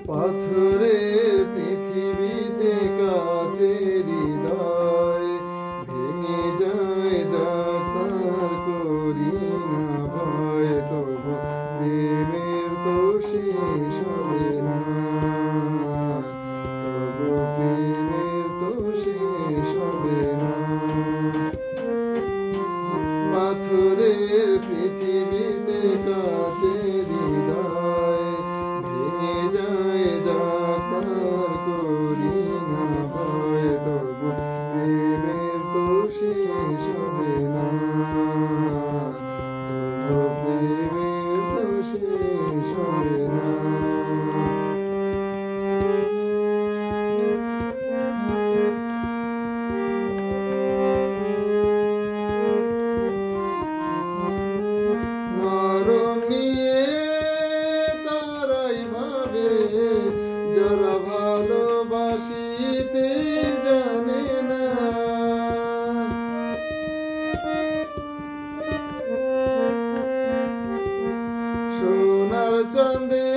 পাথরের পৃথিবীতে কাচের হৃদয় ভেঙে যায় যাক তার করি না ভয়, তবু প্রেমের তো শেষ হবে না, তবু প্রেমের তো শেষ হবে না। পাথরের পৃথিবীতে কাচের হৃদয় ভেঙে যায় যাক তার করি না ভয়, তবু প্রেমের তো শেষ হবে না, তবু প্রেমের তো শেষ হবে না। মরণ নিয়ে তারাই ভাবে যারা ভালোবাসিতে জানে না, সোনার চাঁদে